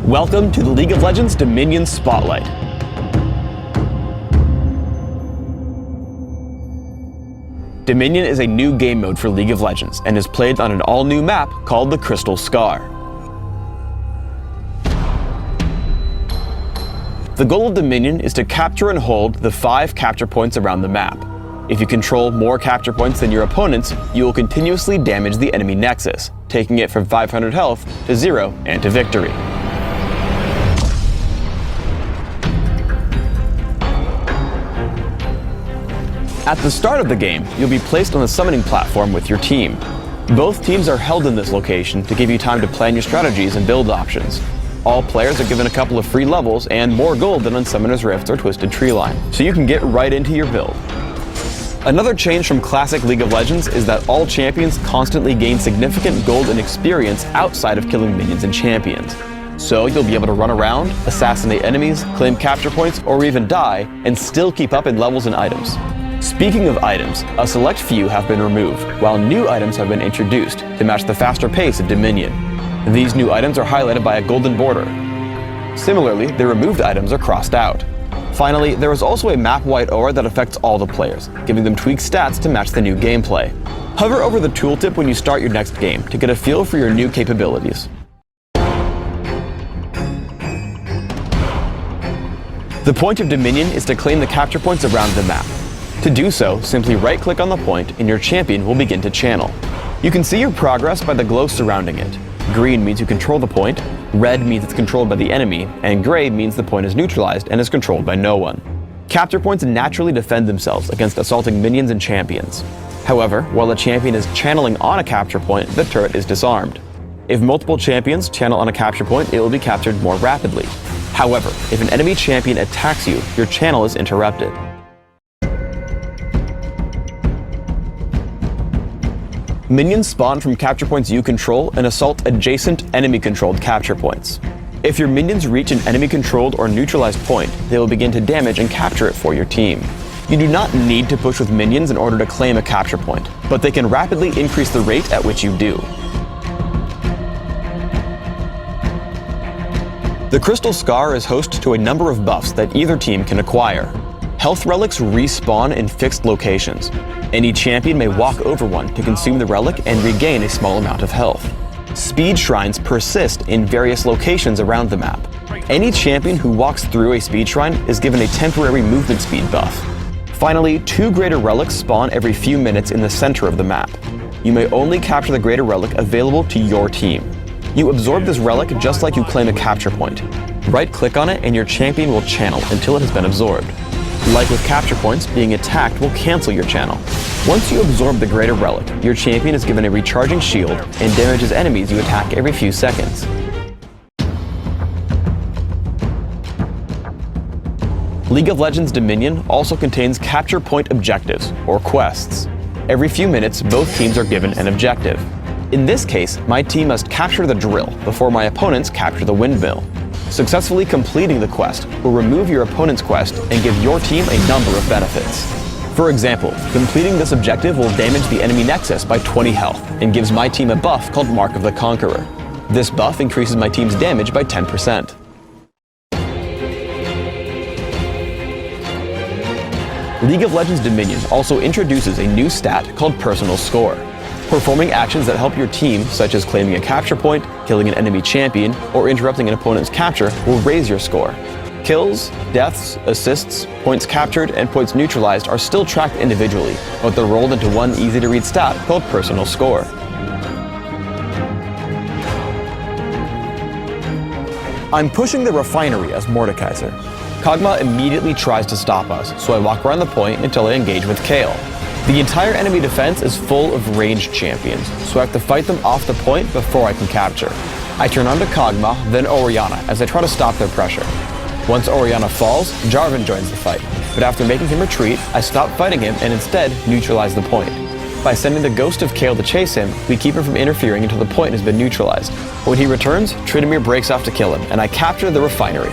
Welcome to the League of Legends Dominion Spotlight. Dominion is a new game mode for League of Legends and is played on an all-new map called the Crystal Scar. The goal of Dominion is to capture and hold the 5 capture points around the map. If you control more capture points than your opponents, you will continuously damage the enemy nexus, taking it from 500 health to 0 and to victory. At the start of the game, you'll be placed on the summoning platform with your team. Both teams are held in this location to give you time to plan your strategies and build options. All players are given a couple of free levels and more gold than on Summoner's Rift or Twisted Treeline, so you can get right into your build. Another change from classic League of Legends is that all champions constantly gain significant gold and experience outside of killing minions and champions. So you'll be able to run around, assassinate enemies, claim capture points, or even die, and still keep up in levels and items. Speaking of items, a select few have been removed, while new items have been introduced to match the faster pace of Dominion. These new items are highlighted by a golden border. Similarly, the removed items are crossed out. Finally, there is also a map-wide aura that affects all the players, giving them tweaked stats to match the new gameplay. Hover over the tooltip when you start your next game to get a feel for your new capabilities. The point of Dominion is to claim the capture points around the map. To do so, simply right-click on the point and your champion will begin to channel. You can see your progress by the glow surrounding it. Green means you control the point, red means it's controlled by the enemy, and gray means the point is neutralized and is controlled by no one. Capture points naturally defend themselves against assaulting minions and champions. However, while a champion is channeling on a capture point, the turret is disarmed. If multiple champions channel on a capture point, it will be captured more rapidly. However, if an enemy champion attacks you, your channel is interrupted. Minions spawn from capture points you control and assault adjacent enemy-controlled capture points. If your minions reach an enemy-controlled or neutralized point, they will begin to damage and capture it for your team. You do not need to push with minions in order to claim a capture point, but they can rapidly increase the rate at which you do. The Crystal Scar is host to a number of buffs that either team can acquire. Health relics respawn in fixed locations. Any champion may walk over one to consume the relic and regain a small amount of health. Speed shrines persist in various locations around the map. Any champion who walks through a speed shrine is given a temporary movement speed buff. Finally, 2 greater relics spawn every few minutes in the center of the map. You may only capture the greater relic available to your team. You absorb this relic just like you claim a capture point. Right-click on it and your champion will channel until it has been absorbed. Like with capture points, being attacked will cancel your channel. Once you absorb the greater relic, your champion is given a recharging shield and damages enemies you attack every few seconds. League of Legends Dominion also contains capture point objectives, or quests. Every few minutes, both teams are given an objective. In this case, my team must capture the drill before my opponents capture the windmill. Successfully completing the quest will remove your opponent's quest and give your team a number of benefits. For example, completing this objective will damage the enemy nexus by 20 health and gives my team a buff called Mark of the Conqueror. This buff increases my team's damage by 10%. League of Legends Dominion also introduces a new stat called Personal Score. Performing actions that help your team, such as claiming a capture point, killing an enemy champion, or interrupting an opponent's capture, will raise your score. Kills, deaths, assists, points captured, and points neutralized are still tracked individually, but they're rolled into one easy-to-read stat called Personal Score. I'm pushing the refinery as Mordekaiser. Kog'Maw immediately tries to stop us, so I walk around the point until I engage with Kayle. The entire enemy defense is full of ranged champions, so I have to fight them off the point before I can capture. I turn on to Kog'Maw, then Orianna, as I try to stop their pressure. Once Orianna falls, Jarvan joins the fight, but after making him retreat, I stop fighting him and instead neutralize the point. By sending the Ghost of Kayle to chase him, we keep him from interfering until the point has been neutralized. When he returns, Tryndamere breaks off to kill him, and I capture the refinery.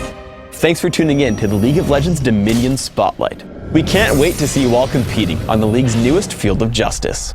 Thanks for tuning in to the League of Legends Dominion Spotlight. We can't wait to see you all competing on the League's newest field of justice.